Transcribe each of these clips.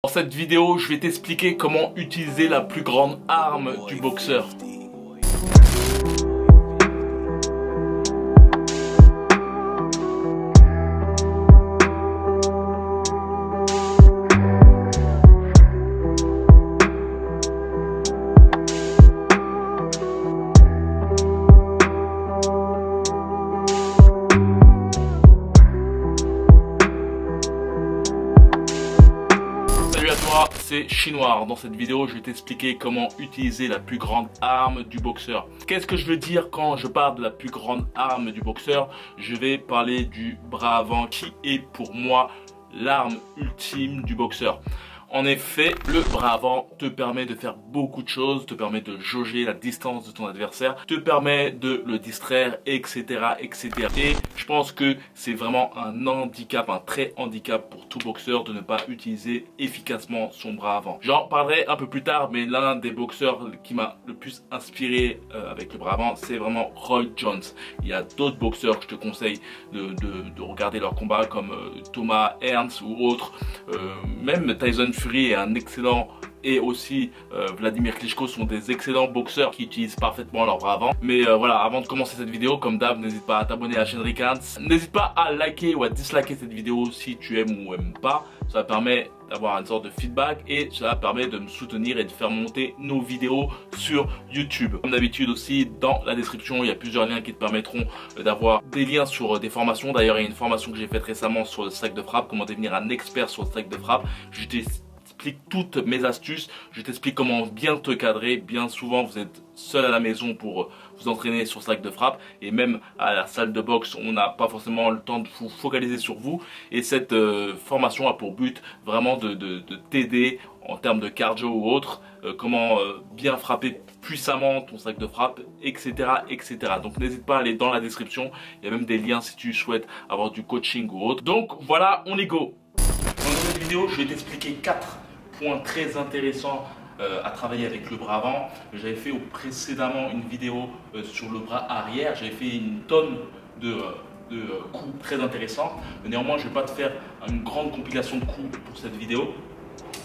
Dans cette vidéo, je vais t'expliquer comment utiliser la plus grande arme du boxeur. Salut à toi, c'est Chinois. Dans cette vidéo, je vais t'expliquer comment utiliser la plus grande arme du boxeur. Qu'est-ce que je veux dire quand je parle de la plus grande arme du boxeur? Je vais parler du bras avant qui est pour moi l'arme ultime du boxeur. En effet, le bras avant te permet de faire beaucoup de choses, te permet de jauger la distance de ton adversaire, te permet de le distraire, etc. etc. Et je pense que c'est vraiment un handicap, un très handicap pour tout boxeur de ne pas utiliser efficacement son bras avant. J'en parlerai un peu plus tard, mais l'un des boxeurs qui m'a le plus inspiré avec le bras avant, c'est vraiment Roy Jones. Il y a d'autres boxeurs que je te conseille de regarder leurs combats comme Thomas Hearns ou autres, même Tyson Fury est un excellent, et aussi Vladimir Klitschko sont des excellents boxeurs qui utilisent parfaitement leur bras avant. Mais voilà, avant de commencer cette vidéo, comme d'hab, n'hésite pas à t'abonner à la chaîne Rickans. N'hésite pas à liker ou à disliker cette vidéo si tu aimes ou aimes pas. Ça permet d'avoir une sorte de feedback et ça permet de me soutenir et de faire monter nos vidéos sur YouTube. Comme d'habitude aussi, dans la description, il y a plusieurs liens qui te permettront d'avoir des liens sur des formations. D'ailleurs, il y a une formation que j'ai faite récemment sur le strike de frappe, comment devenir un expert sur le strike de frappe. Je t'explique toutes mes astuces, je t'explique comment bien te cadrer. Bien souvent vous êtes seul à la maison pour vous entraîner sur strike de frappe et même à la salle de boxe on n'a pas forcément le temps de vous focaliser sur vous, et cette formation a pour but vraiment de t'aider en termes de cardio ou autre, comment bien frapper puissamment ton strike de frappe, etc. etc. Donc n'hésite pas à aller dans la description, il y a même des liens si tu souhaites avoir du coaching ou autre. Donc voilà, on est go. Dans cette vidéo, je vais t'expliquer 4 points très intéressants à travailler avec le bras avant. J'avais fait précédemment une vidéo sur le bras arrière. J'avais fait une tonne de coups très intéressants. Néanmoins, je ne vais pas te faire une grande compilation de coups pour cette vidéo.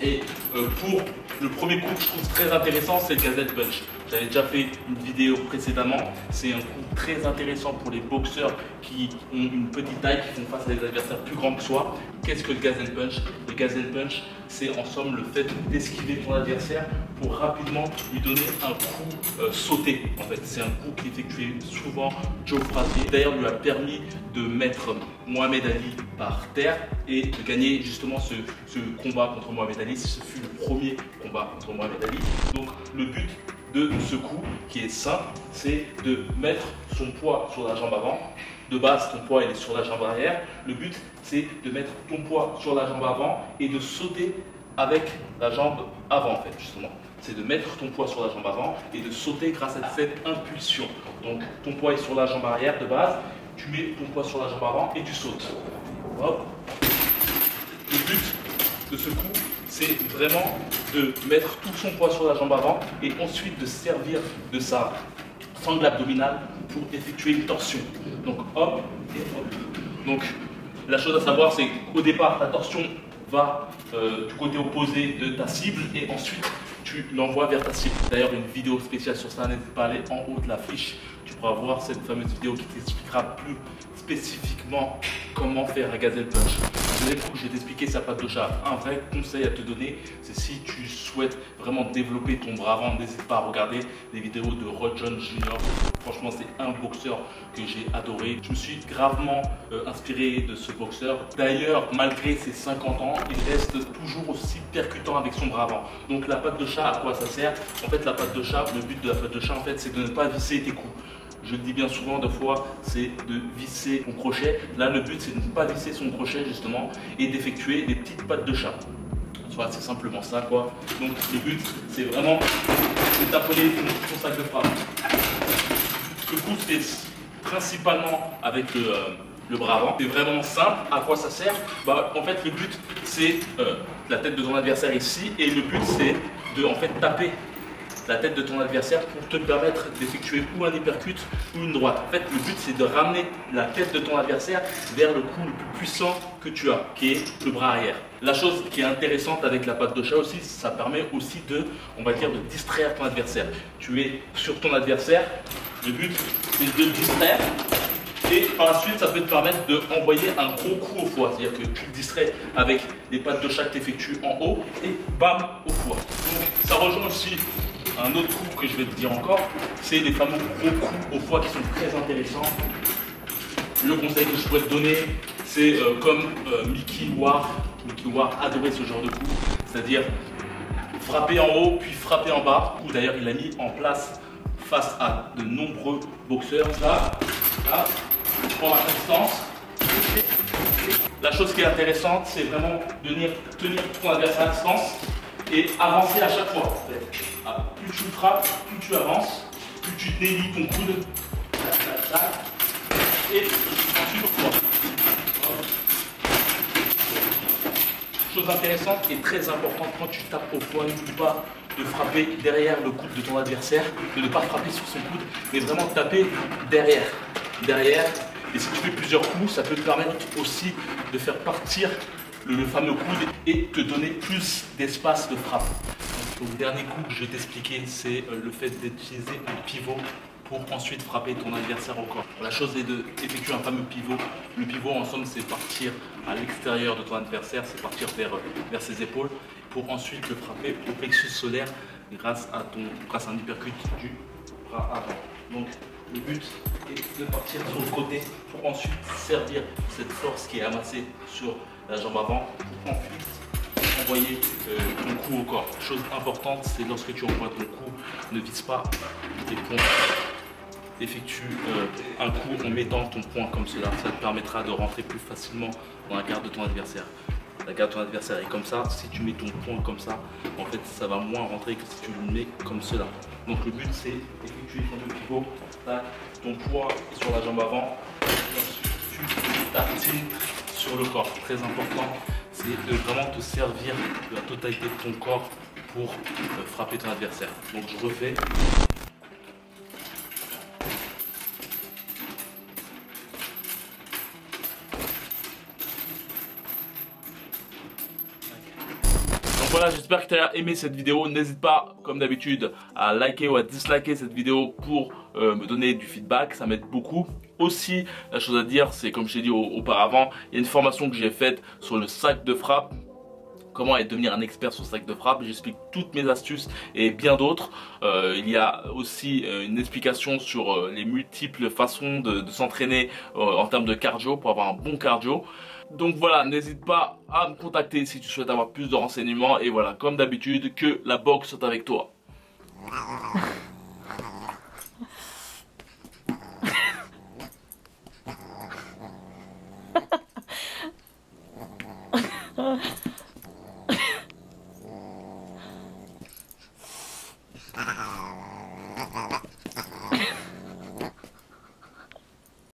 Et pour le premier coup que je trouve très intéressant, c'est le Gazelle Punch. J'avais déjà fait une vidéo précédemment. C'est un coup très intéressant pour les boxeurs qui ont une petite taille, qui font face à des adversaires plus grands que soi. Qu'est-ce que le Gazelle Punch? Le Gazelle Punch, c'est en somme le fait d'esquiver ton adversaire pour rapidement lui donner un coup sauté. En fait, c'est un coup qui effectuait souvent Joe Frazier. D'ailleurs, lui a permis de mettre Mohamed Ali par terre et de gagner justement ce combat contre Mohamed Ali. Ce fut le premier combat contre Mohamed Ali. Donc, le but de ce coup, qui est simple, c'est de mettre son poids sur la jambe avant. De base, ton poids il est sur la jambe arrière. Le but, c'est de mettre ton poids sur la jambe avant et de sauter avec la jambe avant, en fait, justement. C'est de mettre ton poids sur la jambe avant et de sauter grâce à cette impulsion. Donc, ton poids est sur la jambe arrière de base, tu mets ton poids sur la jambe avant et tu sautes. Hop. Le but de ce coup, c'est vraiment de mettre tout son poids sur la jambe avant et ensuite de servir de sa sangle abdominale pour effectuer une torsion. Donc hop et hop. Donc la chose à savoir, c'est qu'au départ, ta torsion va du côté opposé de ta cible et ensuite tu l'envoies vers ta cible. D'ailleurs, une vidéo spéciale sur ça, n'hésite pas à aller en haut de la fiche. Tu pourras voir cette fameuse vidéo qui t'expliquera plus spécifiquement comment faire un Gazelle Punch. Le deuxième coup, je vais t'expliquer sa patte de chat. Un vrai conseil à te donner, c'est si tu souhaites vraiment développer ton bras avant, n'hésite pas à regarder les vidéos de Roy Jones Jr. Franchement, c'est un boxeur que j'ai adoré. Je me suis gravement inspiré de ce boxeur. D'ailleurs, malgré ses 50 ans, il reste toujours aussi percutant avec son bras avant. Donc la patte de chat, à quoi ça sert? En fait, la patte de chat, le but de la patte de chat, en fait, c'est de ne pas visser tes coups. Je le dis bien souvent, deux fois, c'est de visser son crochet. Là, le but, c'est de ne pas visser son crochet, justement, et d'effectuer des petites pattes de chat. Soit c'est simplement ça, quoi. Donc, le but, c'est vraiment de taponner ton sac de frappe. Ce coup, c'est principalement avec le bras avant. C'est vraiment simple. À quoi ça sert? En fait, le but, c'est la tête de ton adversaire ici. Et le but, c'est de, en fait, taper la tête de ton adversaire pour te permettre d'effectuer ou un uppercut ou une droite. En fait, le but c'est de ramener la tête de ton adversaire vers le coup le plus puissant que tu as, qui est le bras arrière. La chose qui est intéressante avec la patte de chat aussi, ça permet aussi de, on va dire, de distraire ton adversaire. Tu es sur ton adversaire, le but c'est de le distraire. Et par la suite, ça peut te permettre d'envoyer un gros coup au foie. C'est-à-dire que tu le distrais avec les pattes de chat que tu effectues en haut et bam au foie. Donc ça rejoint aussi un autre coup que je vais te dire encore, c'est les fameux gros coups au foie qui sont très intéressants. Le conseil que je pourrais te donner, c'est comme Mickey Ward. Mickey Ward adorait ce genre de coup, c'est-à-dire frapper en haut puis frapper en bas. D'ailleurs, il a mis en place face à de nombreux boxeurs. Là, je prends ma distance. La chose qui est intéressante, c'est vraiment de tenir ton adversaire à distance et avancer à chaque fois. Plus tu frappes, plus tu avances, plus tu délies ton coude. Et ensuite au foie. Chose intéressante et très importante, quand tu tapes au foie, n'oublie pas de frapper derrière le coude de ton adversaire, de ne pas frapper sur son coude, mais vraiment taper derrière. Et si tu fais plusieurs coups, ça peut te permettre aussi de faire partir le fameux coude et te donner plus d'espace de frappe. Donc, le dernier coup que je vais t'expliquer, c'est le fait d'utiliser un pivot pour ensuite frapper ton adversaire au corps. La chose est d'effectuer un fameux pivot. Le pivot, en somme, c'est partir à l'extérieur de ton adversaire, c'est partir vers ses épaules pour ensuite le frapper au plexus solaire grâce à un uppercut du bras avant. Donc, le but est de partir sur le côté pour ensuite servir cette force qui est amassée sur la jambe avant pour ensuite envoyer ton coup au corps. Chose importante, c'est lorsque tu envoies ton coup, ne vise pas tes points. Effectue un coup en mettant ton poing comme cela. Ça te permettra de rentrer plus facilement dans la garde de ton adversaire. La garde de ton adversaire est comme ça. Si tu mets ton poing comme ça, en fait, ça va moins rentrer que si tu le mets comme cela. Donc le but, c'est d'effectuer ton pivot. Ton poids sur la jambe avant. Tu tartines sur le corps. Très important, c'est de vraiment te servir de la totalité de ton corps pour frapper ton adversaire. Donc je refais. Voilà, j'espère que tu as aimé cette vidéo. N'hésite pas, comme d'habitude, à liker ou à disliker cette vidéo pour me donner du feedback. Ça m'aide beaucoup. Aussi, la chose à dire, c'est comme je t'ai dit auparavant, il y a une formation que j'ai faite sur le sac de frappe. Comment devenir un expert sur le sac de frappe. J'explique toutes mes astuces et bien d'autres. Il y a aussi une explication sur les multiples façons de s'entraîner en termes de cardio pour avoir un bon cardio. Donc voilà, n'hésite pas à me contacter si tu souhaites avoir plus de renseignements. Et voilà, comme d'habitude, que la boxe soit avec toi.